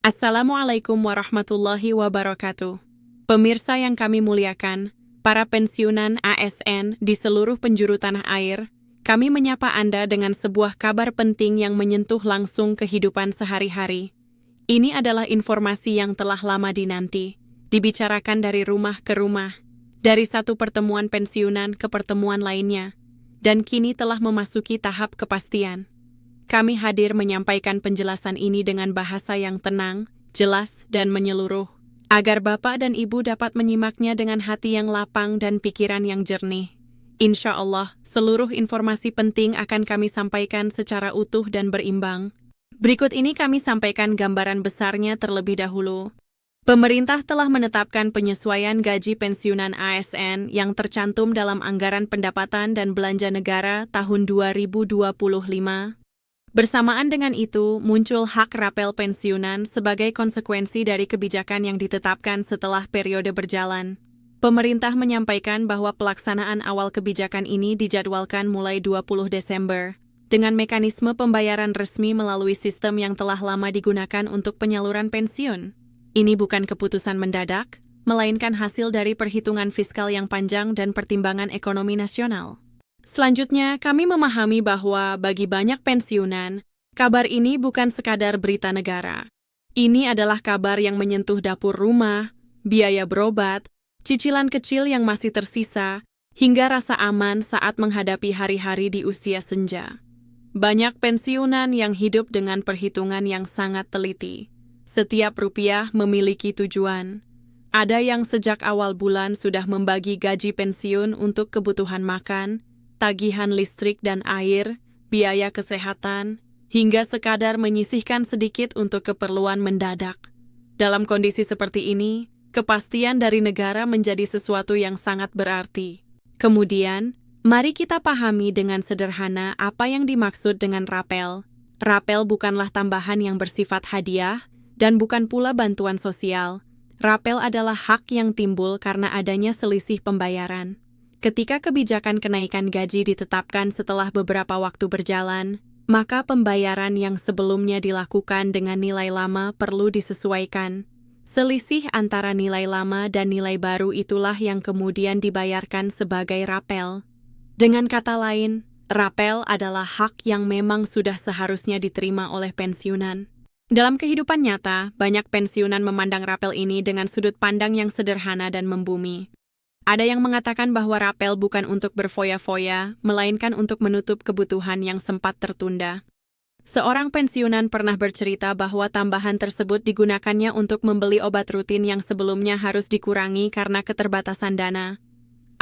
Assalamualaikum warahmatullahi wabarakatuh. Pemirsa yang kami muliakan, para pensiunan ASN di seluruh penjuru tanah air, kami menyapa Anda dengan sebuah kabar penting yang menyentuh langsung kehidupan sehari-hari. Ini adalah informasi yang telah lama dinanti, dibicarakan dari rumah ke rumah, dari satu pertemuan pensiunan ke pertemuan lainnya, dan kini telah memasuki tahap kepastian. Kami hadir menyampaikan penjelasan ini dengan bahasa yang tenang, jelas, dan menyeluruh, agar Bapak dan Ibu dapat menyimaknya dengan hati yang lapang dan pikiran yang jernih. Insya Allah, seluruh informasi penting akan kami sampaikan secara utuh dan berimbang. Berikut ini kami sampaikan gambaran besarnya terlebih dahulu. Pemerintah telah menetapkan penyesuaian gaji pensiunan ASN yang tercantum dalam Anggaran Pendapatan dan Belanja Negara tahun 2025. Bersamaan dengan itu, muncul hak rapel pensiunan sebagai konsekuensi dari kebijakan yang ditetapkan setelah periode berjalan. Pemerintah menyampaikan bahwa pelaksanaan awal kebijakan ini dijadwalkan mulai 20 Desember, dengan mekanisme pembayaran resmi melalui sistem yang telah lama digunakan untuk penyaluran pensiun. Ini bukan keputusan mendadak, melainkan hasil dari perhitungan fiskal yang panjang dan pertimbangan ekonomi nasional. Selanjutnya, kami memahami bahwa bagi banyak pensiunan, kabar ini bukan sekadar berita negara. Ini adalah kabar yang menyentuh dapur rumah, biaya berobat, cicilan kecil yang masih tersisa, hingga rasa aman saat menghadapi hari-hari di usia senja. Banyak pensiunan yang hidup dengan perhitungan yang sangat teliti. Setiap rupiah memiliki tujuan. Ada yang sejak awal bulan sudah membagi gaji pensiun untuk kebutuhan makan, tagihan listrik dan air, biaya kesehatan, hingga sekadar menyisihkan sedikit untuk keperluan mendadak. Dalam kondisi seperti ini, kepastian dari negara menjadi sesuatu yang sangat berarti. Kemudian, mari kita pahami dengan sederhana apa yang dimaksud dengan rapel. Rapel bukanlah tambahan yang bersifat hadiah, dan bukan pula bantuan sosial. Rapel adalah hak yang timbul karena adanya selisih pembayaran. Ketika kebijakan kenaikan gaji ditetapkan setelah beberapa waktu berjalan, maka pembayaran yang sebelumnya dilakukan dengan nilai lama perlu disesuaikan. Selisih antara nilai lama dan nilai baru itulah yang kemudian dibayarkan sebagai rapel. Dengan kata lain, rapel adalah hak yang memang sudah seharusnya diterima oleh pensiunan. Dalam kehidupan nyata, banyak pensiunan memandang rapel ini dengan sudut pandang yang sederhana dan membumi. Ada yang mengatakan bahwa rapel bukan untuk berfoya-foya, melainkan untuk menutup kebutuhan yang sempat tertunda. Seorang pensiunan pernah bercerita bahwa tambahan tersebut digunakannya untuk membeli obat rutin yang sebelumnya harus dikurangi karena keterbatasan dana.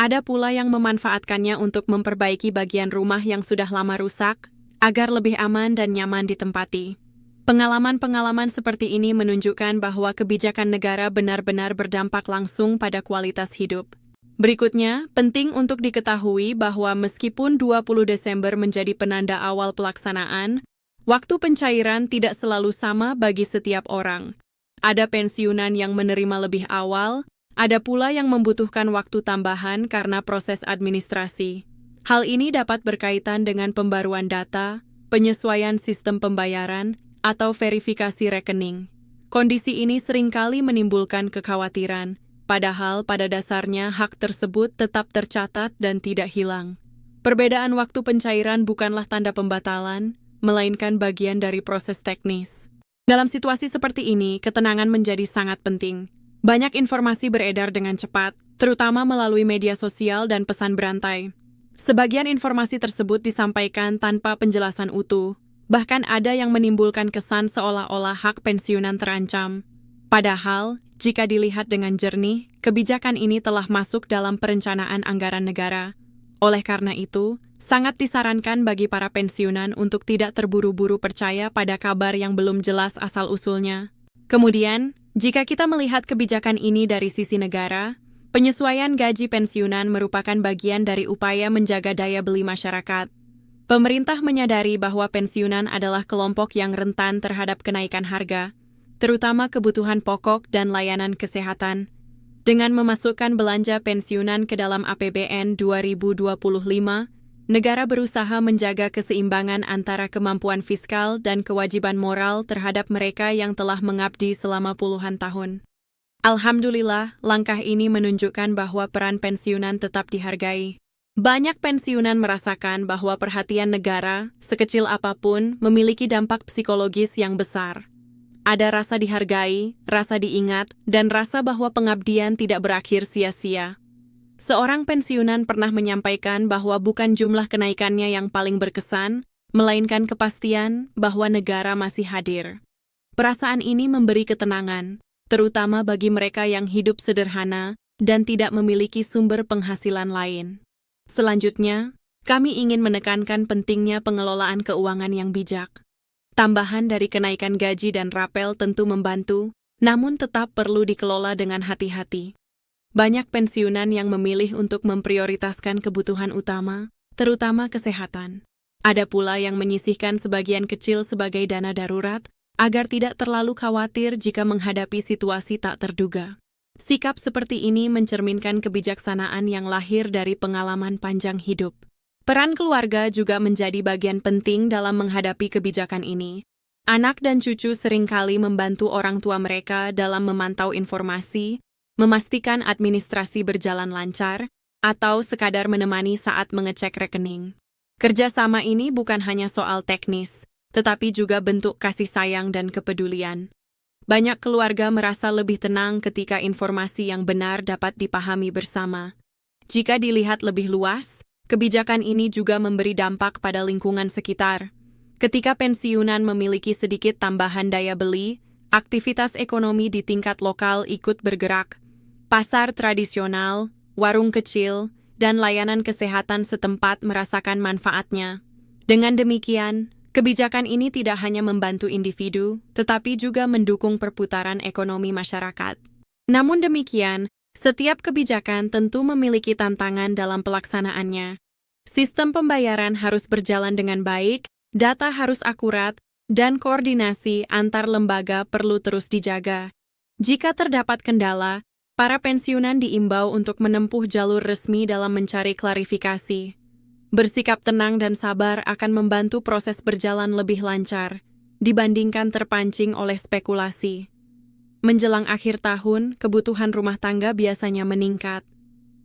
Ada pula yang memanfaatkannya untuk memperbaiki bagian rumah yang sudah lama rusak, agar lebih aman dan nyaman ditempati. Pengalaman-pengalaman seperti ini menunjukkan bahwa kebijakan negara benar-benar berdampak langsung pada kualitas hidup. Berikutnya, penting untuk diketahui bahwa meskipun 20 Desember menjadi penanda awal pelaksanaan, waktu pencairan tidak selalu sama bagi setiap orang. Ada pensiunan yang menerima lebih awal, ada pula yang membutuhkan waktu tambahan karena proses administrasi. Hal ini dapat berkaitan dengan pembaruan data, penyesuaian sistem pembayaran, atau verifikasi rekening. Kondisi ini seringkali menimbulkan kekhawatiran, padahal pada dasarnya hak tersebut tetap tercatat dan tidak hilang. Perbedaan waktu pencairan bukanlah tanda pembatalan, melainkan bagian dari proses teknis. Dalam situasi seperti ini, ketenangan menjadi sangat penting. Banyak informasi beredar dengan cepat, terutama melalui media sosial dan pesan berantai. Sebagian informasi tersebut disampaikan tanpa penjelasan utuh, bahkan ada yang menimbulkan kesan seolah-olah hak pensiunan terancam. Padahal, jika dilihat dengan jernih, kebijakan ini telah masuk dalam perencanaan anggaran negara. Oleh karena itu, sangat disarankan bagi para pensiunan untuk tidak terburu-buru percaya pada kabar yang belum jelas asal-usulnya. Kemudian, jika kita melihat kebijakan ini dari sisi negara, penyesuaian gaji pensiunan merupakan bagian dari upaya menjaga daya beli masyarakat. Pemerintah menyadari bahwa pensiunan adalah kelompok yang rentan terhadap kenaikan harga, terutama kebutuhan pokok dan layanan kesehatan. Dengan memasukkan belanja pensiunan ke dalam APBN 2025, negara berusaha menjaga keseimbangan antara kemampuan fiskal dan kewajiban moral terhadap mereka yang telah mengabdi selama puluhan tahun. Alhamdulillah, langkah ini menunjukkan bahwa peran pensiunan tetap dihargai. Banyak pensiunan merasakan bahwa perhatian negara, sekecil apapun, memiliki dampak psikologis yang besar. Ada rasa dihargai, rasa diingat, dan rasa bahwa pengabdian tidak berakhir sia-sia. Seorang pensiunan pernah menyampaikan bahwa bukan jumlah kenaikannya yang paling berkesan, melainkan kepastian bahwa negara masih hadir. Perasaan ini memberi ketenangan, terutama bagi mereka yang hidup sederhana dan tidak memiliki sumber penghasilan lain. Selanjutnya, kami ingin menekankan pentingnya pengelolaan keuangan yang bijak. Tambahan dari kenaikan gaji dan rapel tentu membantu, namun tetap perlu dikelola dengan hati-hati. Banyak pensiunan yang memilih untuk memprioritaskan kebutuhan utama, terutama kesehatan. Ada pula yang menyisihkan sebagian kecil sebagai dana darurat, agar tidak terlalu khawatir jika menghadapi situasi tak terduga. Sikap seperti ini mencerminkan kebijaksanaan yang lahir dari pengalaman panjang hidup. Peran keluarga juga menjadi bagian penting dalam menghadapi kebijakan ini. Anak dan cucu seringkali membantu orang tua mereka dalam memantau informasi, memastikan administrasi berjalan lancar, atau sekadar menemani saat mengecek rekening. Kerjasama ini bukan hanya soal teknis, tetapi juga bentuk kasih sayang dan kepedulian. Banyak keluarga merasa lebih tenang ketika informasi yang benar dapat dipahami bersama. Jika dilihat lebih luas, kebijakan ini juga memberi dampak pada lingkungan sekitar. Ketika pensiunan memiliki sedikit tambahan daya beli, aktivitas ekonomi di tingkat lokal ikut bergerak. Pasar tradisional, warung kecil, dan layanan kesehatan setempat merasakan manfaatnya. Dengan demikian, kebijakan ini tidak hanya membantu individu, tetapi juga mendukung perputaran ekonomi masyarakat. Namun demikian, setiap kebijakan tentu memiliki tantangan dalam pelaksanaannya. Sistem pembayaran harus berjalan dengan baik, data harus akurat, dan koordinasi antar lembaga perlu terus dijaga. Jika terdapat kendala, para pensiunan diimbau untuk menempuh jalur resmi dalam mencari klarifikasi. Bersikap tenang dan sabar akan membantu proses berjalan lebih lancar, dibandingkan terpancing oleh spekulasi. Menjelang akhir tahun, kebutuhan rumah tangga biasanya meningkat.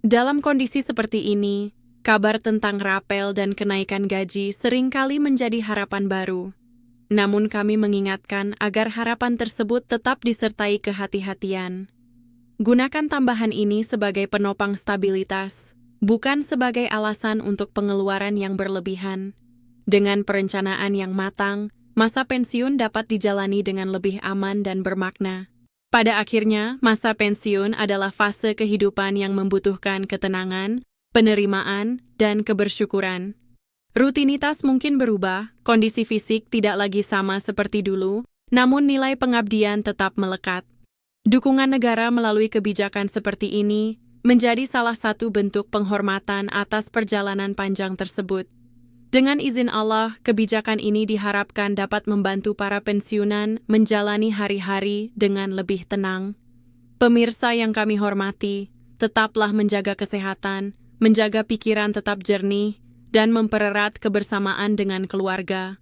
Dalam kondisi seperti ini, kabar tentang rapel dan kenaikan gaji seringkali menjadi harapan baru. Namun kami mengingatkan agar harapan tersebut tetap disertai kehati-hatian. Gunakan tambahan ini sebagai penopang stabilitas, bukan sebagai alasan untuk pengeluaran yang berlebihan. Dengan perencanaan yang matang, masa pensiun dapat dijalani dengan lebih aman dan bermakna. Pada akhirnya, masa pensiun adalah fase kehidupan yang membutuhkan ketenangan, penerimaan, dan kebersyukuran. Rutinitas mungkin berubah, kondisi fisik tidak lagi sama seperti dulu, namun nilai pengabdian tetap melekat. Dukungan negara melalui kebijakan seperti ini menjadi salah satu bentuk penghormatan atas perjalanan panjang tersebut. Dengan izin Allah, kebijakan ini diharapkan dapat membantu para pensiunan menjalani hari-hari dengan lebih tenang. Pemirsa yang kami hormati, tetaplah menjaga kesehatan, menjaga pikiran tetap jernih, dan mempererat kebersamaan dengan keluarga.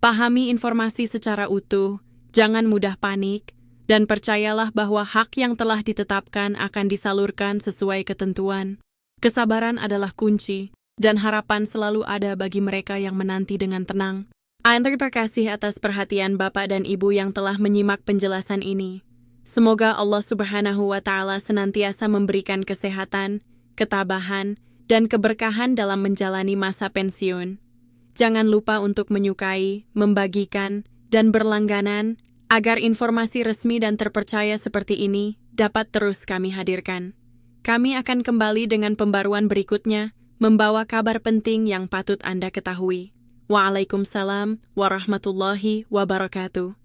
Pahami informasi secara utuh, jangan mudah panik, dan percayalah bahwa hak yang telah ditetapkan akan disalurkan sesuai ketentuan. Kesabaran adalah kunci, dan harapan selalu ada bagi mereka yang menanti dengan tenang. Terima kasih atas perhatian Bapak dan Ibu yang telah menyimak penjelasan ini. Semoga Allah Subhanahu wa Ta'ala senantiasa memberikan kesehatan, ketabahan, dan keberkahan dalam menjalani masa pensiun. Jangan lupa untuk menyukai, membagikan, dan berlangganan, agar informasi resmi dan terpercaya seperti ini dapat terus kami hadirkan. Kami akan kembali dengan pembaruan berikutnya, membawa kabar penting yang patut Anda ketahui. Waalaikumsalam warahmatullahi wabarakatuh.